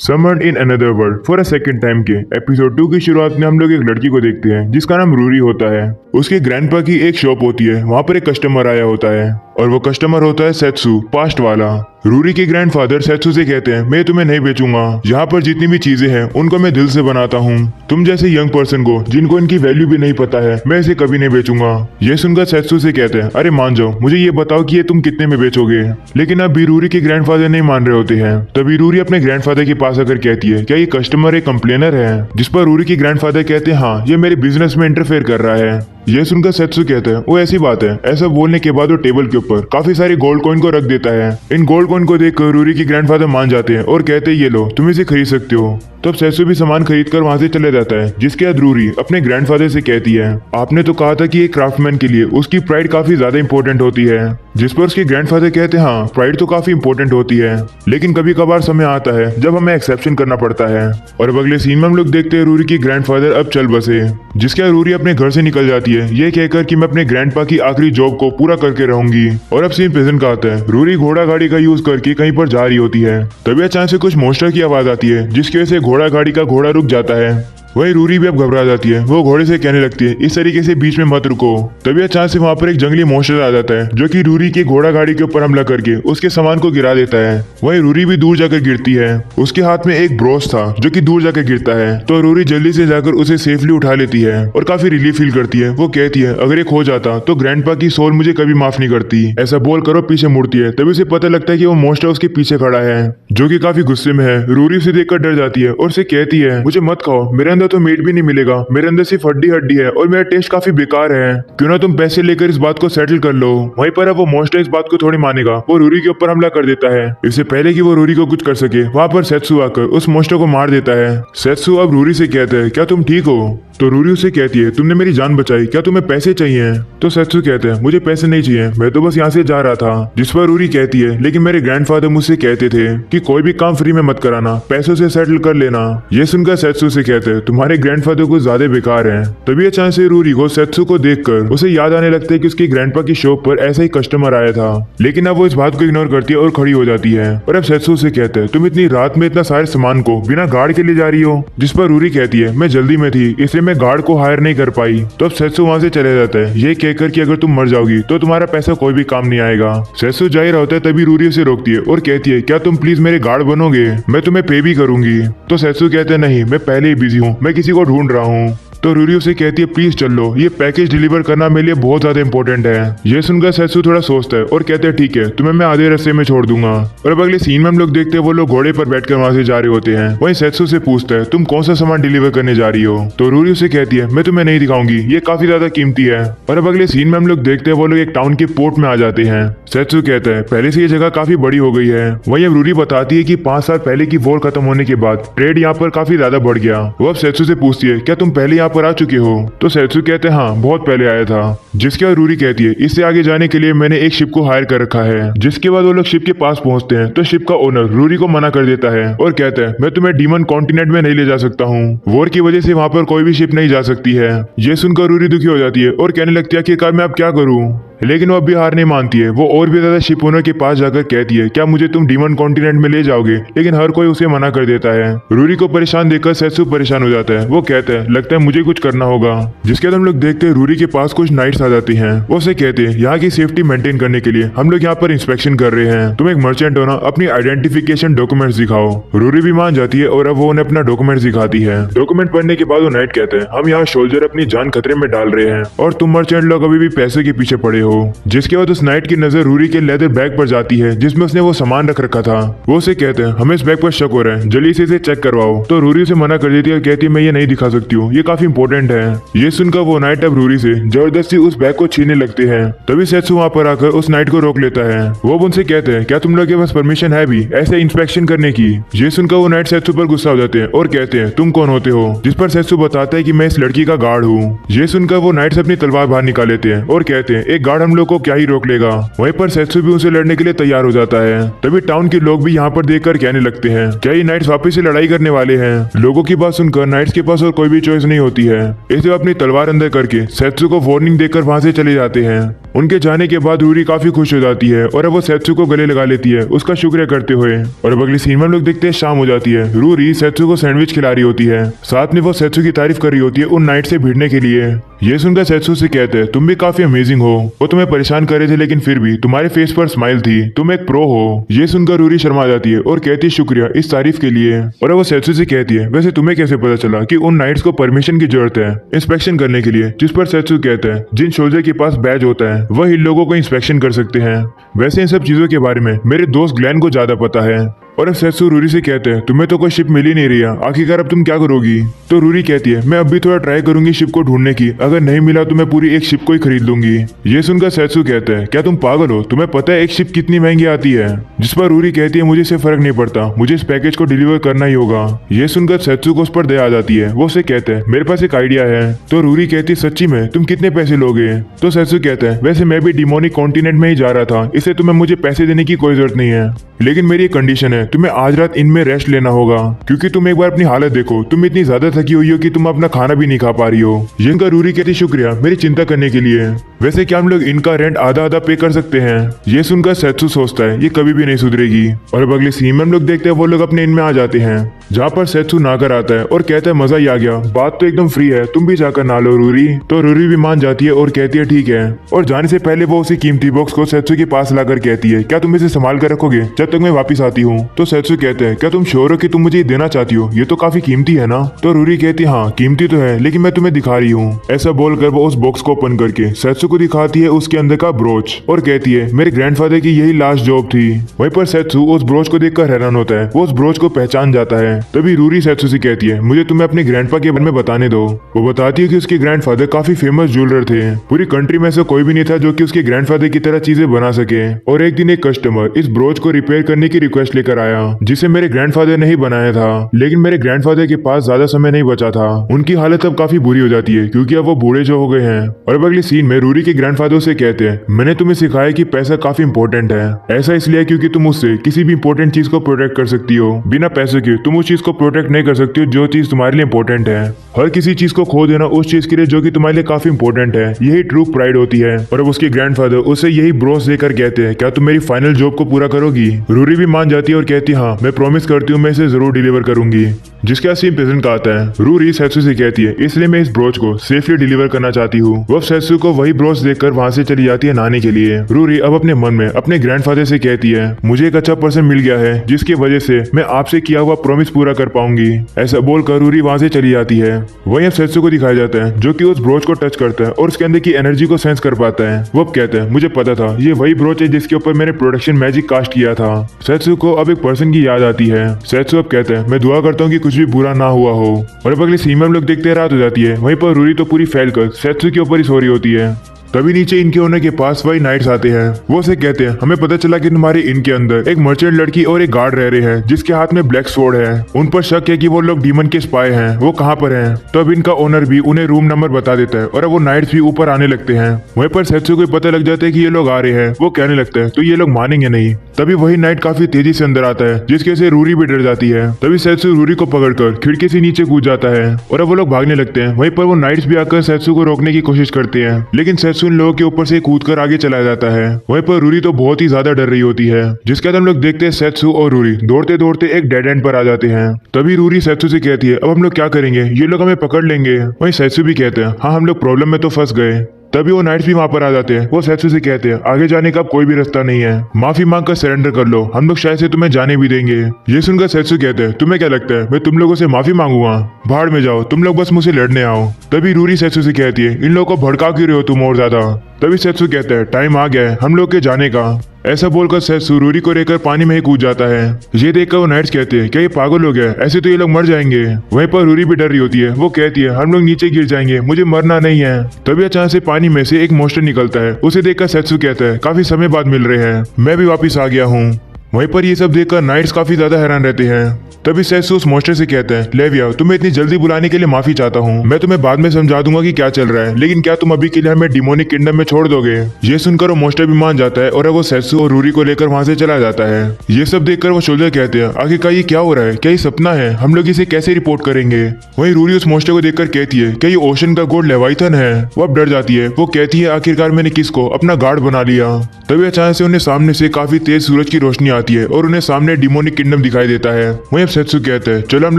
समर्ड in another world for a second time के episode 2 की शुरुआत में हम लोग एक लड़की को देखते हैं जिसका नाम रूरी होता है। उसके ग्रैंडपा की एक शॉप होती है, वहाँ पर एक कस्टमर आया होता है और वो कस्टमर होता है सेत्सु, पास्ट वाला। रूरी के ग्रैंडफादर सेत्सु से कहते हैं, मैं तुम्हें नहीं बेचूंगा, यहाँ पर जितनी भी चीजें हैं उनको मैं दिल से बनाता हूँ। तुम जैसे यंग पर्सन को जिनको इनकी वैल्यू भी नहीं पता है, मैं इसे कभी नहीं बेचूंगा। ये सुनकर सेत्सु से कहते हैं, अरे मान जाओ, मुझे ये बताओ कि ये तुम कितने में बेचोगे। लेकिन अब भी रूरी के ग्रैंडफादर नहीं मान रहे होते हैं। तभी रूरी अपने ग्रैंडफादर के पास आकर कहती है, क्या ये कस्टमर एक कंप्लेनर है? जिस पर रूरी के ग्रैंडफादर कहते हैं, हाँ, ये मेरे बिजनेस में इंटरफेयर कर रहा है। यह सुनकर सेत्सु कहता है, वो ऐसी बात है। ऐसा बोलने के बाद वो टेबल के ऊपर काफी सारे गोल्ड कॉइन को रख देता है। इन गोल्ड कॉइन को देखकर रूरी के ग्रैंडफादर मान जाते हैं और कहते हैं, ये लो, तुम इसे खरीद सकते हो। तब सेत्सु भी सामान खरीद कर वहां से चले जाता है, जिसके बाद रूरी अपने ग्रैंडफादर से कहती है, आपने तो कहा था कि एक क्राफ्टमैन के लिए उसकी प्राइड काफी ज्यादा इंपॉर्टेंट होती है। जिस पर उसके ग्रैंडफादर कहते हैं, हाँ, प्राइड तो काफी इंपॉर्टेंट होती है, लेकिन कभी कभार समय आता है जब हमें एक्सेप्शन करना पड़ता है। और अब अगले सीन में हम लोग देखते हैं रूरी की ग्रैंडफादर अब चल बसे, जिसके बाद रूरी अपने घर से निकल जाती है, ये कहकर कि मैं अपने ग्रैंडपा की आखिरी जॉब को पूरा करके रहूंगी। और अब सीन प्रेजेंट का आता है, रूरी घोड़ा गाड़ी का यूज करके कहीं पर जा रही होती है। तभी अचानक से कुछ मोस्टर की आवाज आती है, जिसकी वजह से घोड़ा गाड़ी का घोड़ा रुक जाता है। वही रूरी भी अब घबरा जाती है। वो घोड़े से कहने लगती है, इस तरीके से बीच में मत रुको। तभी अचानक से वहां पर एक जंगली मॉन्स्टर आ जाता है, जो कि रूरी के घोड़ा गाड़ी के ऊपर हमला करके उसके सामान को गिरा देता है। वही रूरी भी दूर जाकर गिरती है। उसके हाथ में एक ब्रोच था जो कि दूर जाकर गिरता है, तो रूरी जल्दी से जाकर उसे सेफली उठा लेती है और काफी रिलीफ फील करती है। वो कहती है, अगर ये खो जाता तो ग्रैंडपा की सोल मुझे कभी माफ नहीं करती। ऐसा बोल कर वो पीछे मुड़ती है। तभी उसे पता लगता है कि वो मॉन्स्टर उसके पीछे खड़ा है, जो कि काफी गुस्से में है। रूरी उसे देखकर डर जाती है और उसे कहती है, मुझे मत खाओ, मेरे अंदर तो मीट भी नहीं मिलेगा, मेरे अंदर सिर्फ हड्डी हड्डी है और मेरा टेस्ट काफी बेकार है। क्यों ना तुम पैसे लेकर इस बात को सेटल कर लो। वहीं पर अब वो मॉन्स्टर इस बात को थोड़ी मानेगा। वो रूरी के ऊपर हमला कर देता है। इससे पहले कि वो रूरी को कुछ कर सके, वहां पर सेत्सु आकर उस मॉन्स्टर को मार देता है। सेत्सु अब रूरी से कहता है, क्या तुम ठीक हो? तो रूरी उसे कहती है, तुमने मेरी जान बचाई, क्या तुम्हें पैसे चाहिए? तो सेत्सु कहते हैं, मुझे पैसे नहीं चाहिए, मैं तो बस यहाँ से जा रहा था। जिस पर रूरी कहती है, लेकिन मेरे ग्रैंडफादर मुझसे कहते थे कि कोई भी काम फ्री में मत कराना, पैसों से सेटल कर लेना। ये सुनकर सेत्सु से कहते हैं, तुम्हारे ग्रैंडफादर कुछ ज्यादा बेकार है। तभी अचानक से रूरी को सेत्सु को देखकर उसे याद आने लगता है कि उसके ग्रैंडपा की शॉप पर ऐसा ही कस्टमर आया था। लेकिन अब वो इस बात को इग्नोर करती है और खड़ी हो जाती है। और अब सेत्सु से कहते हैं, तुम इतनी रात में इतना सारे सामान को बिना गार्ड के ले जा रही हो? जिस पर रूरी कहती है, मैं जल्दी में थी, इसलिए मैं गार्ड को हायर नहीं कर पाई। तो अब सेत्सु वहां से चले जाता है, ये कहकर कि अगर तुम मर जाओगी तो तुम्हारा पैसा कोई भी काम नहीं आएगा। सेत्सु जा ही रहा होता है, तभी रूरी उसे रोकती है और कहती है, क्या तुम प्लीज मेरे गार्ड बनोगे? मैं तुम्हें पे भी करूंगी। तो सेत्सु कहते हैं, नहीं, मैं पहले ही बिजी हूँ, मैं किसी को ढूंढ रहा हूँ। तो रूरी उसे कहती है, प्लीज चल लो, ये पैकेज डिलीवर करना मेरे लिए बहुत ज्यादा इंपॉर्टेंट है। ये सुनकर सेत्सु थोड़ा सोचता है और कहते हैं, ठीक है, तुम्हें मैं आधे रास्ते में छोड़ दूंगा। और अब अगले सीन में हम लोग देखते हैं, वो लोग घोड़े पर बैठकर वहां से जा रहे होते हैं। वहीं सेत्सु से पूछता है, तुम कौन सा सामान डिलीवर करने जा रही हो? तो रूरी उसे कहती है, मैं तुम्हें नहीं दिखाऊंगी, ये काफी ज्यादा कीमती है। और अब अगले सीन में हम लोग देखते हैं, वो लोग एक टाउन के पोर्ट में आ जाते हैं। सेत्सु कहता है, पहले से ये जगह काफी बड़ी हो गई है। वहीं अब रूरी बताती है कि 5 साल पहले की वॉर खत्म होने के बाद ट्रेड यहाँ पर काफी ज्यादा बढ़ गया। वो अब सेत्सु से पूछती है, क्या तुम पहले यहाँ पर आ चुके हो? तो सेत्सु कहते हैं, हाँ, बहुत पहले आया था। जिसके बाद रूरी कहती है, इससे आगे जाने के लिए मैंने एक शिप को हायर कर रखा है। जिसके बाद वो लोग शिप के पास पहुंचते हैं, तो शिप का ओनर रूरी को मना कर देता है और कहता है, मैं तुम्हें डीमन कॉन्टिनेंट में नहीं ले जा सकता हूँ, वॉर की वजह से वहां पर कोई भी शिप नहीं जा सकती है। ये सुनकर रूरी दुखी हो जाती है और कहने लगती है कि मैं अब क्या करूँ। लेकिन वो अब भी हार नहीं मानती है। वो और भी ज्यादा शिप ओनर के पास जाकर कहती है, क्या मुझे तुम डीमन कॉन्टिनेंट में ले जाओगे? लेकिन हर कोई उसे मना कर देता है। रूरी को परेशान देखकर सेत्सु परेशान हो जाता है। वो कहता है, लगता है मुझे कुछ करना होगा। जिसके बाद हम लोग देखते हैं, रूरी के पास कुछ नाइट्स आ जाती हैं। वो उसे कहते हैं, यहाँ की सेफ्टी मेंटेन करने के लिए हम लोग यहाँ पर इंस्पेक्शन कर रहे हैं, तुम एक मर्चेंट हो ना, अपनी आइडेंटिफिकेशन डॉक्यूमेंट्स दिखाओ। रूरी भी मान जाती है और अब वो उन्हें अपना डॉक्यूमेंट दिखाती है। डॉक्यूमेंट पढ़ने के बाद वो नाइट कहते हैं, हम यहाँ सोल्जर अपनी जान खतरे में डाल रहे हैं और तुम मर्चेंट लोग अभी भी पैसे के पीछे पड़े हो। जिसके उस नाइट की नजर रूरी के लेदर बैग पर जाती है, जिसमें उसने वो सामान रख रखा था। वो उसे कहते हैं, हमें इस बैग पर शक हो रहा है, जल्दी से इसे चेक करवाओ। तो रूरी उसे मना कर देती है और कहती है, मैं ये नहीं दिखा सकती हूँ, ये काफी इंपॉर्टेंट है। ये सुनकर वो नाइट अब रूरी से जबरदस्ती उस बैग को छीनने लगते हैं। तभी सेत्सु वहां पर आकर उस नाइट को रोक लेता है। वो उनसे कहते हैं, क्या तुम लोग के पास परमिशन है भी ऐसे इंस्पेक्शन करने की? ये सुनकर वो नाइट सेत्सु पर गुस्सा हो जाते हैं और कहते हैं, तुम कौन होते हो? जिस पर सेत्सु बताता है कि मैं इस लड़की का गार्ड हूँ। ये सुनकर वो नाइट से अपनी तलवार बाहर निकाल लेते हैं और कहते हैं, एक गार्ड गार्ड हम लोग को क्या ही रोक लेगा। वहीं पर सेत्सु भी उनसे लड़ने के लिए तैयार हो जाता है। तभी टाउन के लोग भी यहाँ पर देखकर कहने लगते हैं, क्या ये नाइट्स वापस से लड़ाई करने वाले हैं। लोगों की बात सुनकर नाइट्स के पास और कोई भी चॉइस नहीं होती है, इसलिए अपनी तलवार अंदर करके सेत्सु को वार्निंग देकर वहां से चले जाते हैं। उनके जाने के बाद रूरी काफी खुश हो जाती है और अब वो सेत्सु को गले लगा लेती है उसका शुक्रिया करते हुए। और अब अगली सीन में हम लोग देखते हैं शाम हो जाती है। रूरी सेत्सु को सैंडविच खिला रही होती है, साथ में वो सेत्सु की तारीफ कर रही होती है उन नाइट से भिड़ने के लिए। ये सुनकर सेत्सु से कहते हैं, तुम भी काफी अमेजिंग हो। वो तुम्हें परेशान कर रहे थे लेकिन फिर भी तुम्हारे फेस पर स्माइल थी, तुम एक प्रो हो। ये सुनकर रूरी शर्मा जाती है और कहती है शुक्रिया इस तारीफ के लिए। और वो सेत्सु से कहती है, वैसे तुम्हें कैसे पता चला कि उन नाइट्स को परमिशन की जरूरत है इंस्पेक्शन करने के लिए। जिस पर सेत्सु कहते हैं, जिन सोल्जर के पास बैज होता है वह इन लोगों को इंस्पेक्शन कर सकते हैं। वैसे इन सब चीजों के बारे में मेरे दोस्त ग्लेन को ज्यादा पता है। और अब सेत्सु रूरी से कहते हैं, तुम्हें तो कोई शिप मिल ही नहीं रही है, आखिरकार अब तुम क्या करोगी। तो रूरी कहती है, मैं अब भी थोड़ा ट्राई करूंगी शिप को ढूंढने की, अगर नहीं मिला तो मैं पूरी एक शिप को ही खरीद लूंगी। ये सुनकर सेत्सु कहते हैं, क्या तुम पागल हो, तुम्हें पता है एक शिप कितनी महंगी आती है। जिस पर रूरी कहती है, मुझे इससे फर्क नहीं पड़ता, मुझे इस पैकेज को डिलीवर करना ही होगा। ये सुनकर सेत्सु को उस पर दया आ जाती है। वो उसे कहते हैं, मेरे पास एक आइडिया है। तो रूरी कहती है, सच्ची में तुम कितने पैसे लोगे। तो सेत्सु कहते हैं, वैसे मैं भी डिमोनिक कॉन्टिनेंट में ही जा रहा था, इससे तुम्हें मुझे पैसे देने की कोई जरूरत नहीं है, लेकिन मेरी एक कंडीशन है, तुम्हें आज रात इनमें रेस्ट लेना होगा, क्योंकि तुम एक बार अपनी हालत देखो, तुम इतनी ज्यादा थकी हुई हो कि तुम अपना खाना भी नहीं खा पा रही हो। ये रूरी कहती शुक्रिया मेरी चिंता करने के लिए। वैसे क्या हम लोग इनका रेंट आधा आधा पे कर सकते हैं। ये सुनकर सेत्सु सोचता है ये कभी भी नहीं सुधरेगी। और अब अगले सीन में हम लोग देखते हैं वो लोग अपने इन में आ जाते हैं, जहाँ पर सेत्सु नहाकर आता है और कहता है मजा ही आ गया, बात तो एकदम फ्री है, तुम भी जाकर नहा लो रूरी। तो रूरी भी मान जाती है और कहती है ठीक है। और जाने से पहले वो उसी कीमती बॉक्स को सेत्सु के पास लाकर कहती है, क्या तुम इसे संभाल कर रखोगे जब तक मैं वापिस आती हूँ। तो सेत्सु कहते हैं, क्या तुम श्योर हो कि तुम मुझे देना चाहती हो, ये तो काफी कीमती है ना। तो रूरी कहती है, हाँ कीमती तो है, लेकिन मैं तुम्हें दिखा रही हूँ। ऐसा बोलकर वो उस बॉक्स को ओपन करके सेत्सु को दिखाती है उसके अंदर का ब्रोच और कहती है मेरे ग्रैंडफादर की यही लास्ट जॉब थी। वहीं पर सेत्सु उस ब्रोच को देखकर हैरान होता है, वो उस ब्रोच को पहचान जाता है। तभी रूरी सेत्सु से कहती है, मुझे तुम्हें अपने ग्रैंडपा के बारे में बताने दो। वो बताती है कि उसके ग्रैंडफादर काफी फेमस ज्वेलर थे, पूरी कंट्री में से कोई भी नहीं था जो कि उसके ग्रैंडफादर की तरह चीजें बना सके। और एक दिन एक कस्टमर इस ब्रोच को रिपेयर करने की रिक्वेस्ट लेकर आया, जिसे मेरे ग्रैंडफादर ने ही बनाया था, लेकिन मेरे ग्रैंडफादर के पास ज्यादा समय नहीं बचा था। उनकी हालत अब काफी बुरी हो जाती है क्योंकि अब वो बूढ़े जो हो गए हैं। और अब अगले सीन में रूरी के ग्रैंडफादर से कहते हैं, मैंने तुम्हें सिखाया कि पैसा काफी इंपॉर्टेंट है। ऐसा इसलिए क्योंकि तुम उससे किसी भी इंपॉर्टेंट चीज को प्रोटेक्ट कर सकती हो, बिना पैसे के तुम उस चीज को प्रोटेक्ट नहीं कर सकती हो जो चीज तुम्हारे लिए इंपॉर्टेंट है। हर किसी चीज को खो देना उस चीज के लिए जो कि तुम्हारे लिए काफी इंपॉर्टेंट है, यही ट्रू प्राइड होती है। और अब उसके ग्रैंडफादर उसे यही ब्रोच देकर कहते हैं, क्या तुम मेरी फाइनल जॉब को पूरा करोगी। रूरी भी मान जाती है और कहती है, हाँ मैं प्रॉमिस करती हूँ मैं इसे जरूर डिलीवर करूंगी। जिसके बाद सीन प्रेजेंट का आता है। रूरी सेत्सु से कहती है, इसलिए मैं इस ब्रोच को सेफली डिलीवर करना चाहती हूँ। वो सेत्सु को वही ब्रोच देखकर वहां से चली जाती है नहाने के लिए। रूरी अब अपने मन में अपने ग्रैंडफादर से कहती है, मुझे एक अच्छा पर्सन मिल गया है जिसकी वजह से मैं आपसे किया हुआ प्रॉमिस पूरा कर पाऊंगी। ऐसा बोलकर रूरी वहां से चली जाती है। वहीं अब सेत्सु को दिखाया जाता है जो कि उस ब्रोच को टच करता है और उसके अंदर की एनर्जी को सेंस कर पाता है। वो अब कहता है, मुझे पता था ये वही ब्रोच है जिसके ऊपर मैंने प्रोटेक्शन मैजिक कास्ट किया था। सेत्सु को अब एक पर्सन की याद आती है। सेत्सु अब कहता है, मैं दुआ करता हूँ कि कुछ भी बुरा ना हुआ हो। और अब अगले सीन में हम लोग देखते हैं रात हो जाती है। वहीं पर रूरी तो पूरी फैल कर सेत्सु के ऊपर ही सो रही होती है। तभी नीचे इनके होने के पास वही नाइट्स आते हैं। वो उसे कहते हैं, हमें पता चला कि तुम्हारे इनके अंदर एक मर्चेंट लड़की और एक गार्ड रह रहे हैं जिसके हाथ में ब्लैक स्वॉर्ड है। उन पर शक है कि वो लोग डीमन के स्पाई हैं। वो कहाँ पर हैं? तो अब इनका ओनर भी उन्हें रूम नंबर बता देता है और अब वो नाइट्स भी ऊपर आने लगते हैं। वहीं पर सेत्सु को पता लग जाता है कि ये लोग आ रहे हैं। वो कहने लगता है, तो ये लोग मानेंगे नहीं। तभी वही नाइट काफी तेजी से अंदर आता है जिसके से रूरी भी डर जाती है। तभी सेत्सु रूरी को पकड़कर खिड़की से नीचे कूद जाता है और अब वो लोग भागने लगते हैं। वहीं पर वो नाइट्स भी आकर सेत्सु को रोकने की कोशिश करते हैं, लेकिन सेत्सु इन लोगों के ऊपर से कूदकर आगे चला जाता है। वहीं पर रूरी तो बहुत ही ज्यादा डर रही होती है। जिसके बाद हम लोग देखते हैं सेत्सु और रूरी दौड़ते दौड़ते एक डेड एंड पर आ जाते हैं। तभी रूरी सेत्सु से कहती है, अब हम लोग क्या करेंगे, ये लोग हमें पकड़ लेंगे। वहीं सेत्सु भी कहते हैं, हाँ हम लोग प्रॉब्लम में तो फंस गए। तभी वो नाइट्स भी वहां पर आ जाते हैं। वो सेत्सु से कहते हैं, आगे जाने का कोई भी रास्ता नहीं है, माफी मांगकर सरेंडर कर लो, हम लोग शायद से तुम्हें जाने भी देंगे। ये सुनकर सेत्सु कहते हैं, तुम्हें क्या लगता है मैं तुम लोगों से माफी मांगूंगा? भाड़ में जाओ, तुम लोग बस मुझसे लड़ने आओ। तभी रूरी सेत्सु से कहती है, इन लोगों को भड़का क्यों रहे हो तुम और ज्यादा। तभी सेत्सु कहता है, टाइम आ गया है हम लोग के जाने का। ऐसा बोलकर सेत्सु रूरी को लेकर पानी में ही कूद जाता है। ये देखकर वो नाइट्स कहते हैं, क्या ये पागल हो गया, ऐसे तो ये लोग मर जाएंगे। वहीं पर रूरी भी डर रही होती है। वो कहती है, हम लोग नीचे गिर जाएंगे, मुझे मरना नहीं है। तभी अचानक से पानी में से एक मोस्टर निकलता है। उसे देखकर सेत्सु कहता है, काफी समय बाद मिल रहे हैं, मैं भी वापिस आ गया हूँ। वहीं पर ये सब देखकर नाइट्स काफी ज्यादा हैरान रहते हैं। तभी सेत्सु उस मॉन्स्टर से कहता है, लेविया तुम्हें इतनी जल्दी बुलाने के लिए माफी चाहता हूँ, मैं तुम्हें बाद में समझा दूंगा कि क्या चल रहा है, लेकिन क्या तुम अभी के लिए हमें डिमोनिक किंगडम में छोड़ दोगे। ये सुनकर वो मॉन्स्टर भी मान जाता है और वो सेत्सु और रूरी को लेकर वहां से चला जाता है। ये सब देखकर वो सोल्जर कहते हैं, आखिरकार ये क्या हो रहा है, क्या ये सपना है, हम लोग इसे कैसे रिपोर्ट करेंगे। वहीं रूरी उस मॉन्स्टर को देखकर कहती है, क्या ये ओशन का गॉड लेवाइथन है। वो अब डर जाती है। वो कहती है, आखिरकार मैंने किसको अपना गार्ड बना लिया। तभी अचानक से उन्हें सामने से काफी तेज सूरज की रोशनी आती है और उन्हें सामने डिमोनिक किंगडम दिखाई देता है। वहीं अब सेत्सु कहते हैं, चलो हम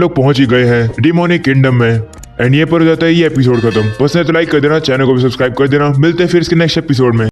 लोग पहुंच ही गए हैं डिमोनिक किंगडम में। एंड ये पर हो जाता है ये एपिसोड खत्म। पसंद है तो लाइक कर देना, चैनल को भी सब्सक्राइब कर देना। मिलते हैं फिर इसके नेक्स्ट एपिसोड में।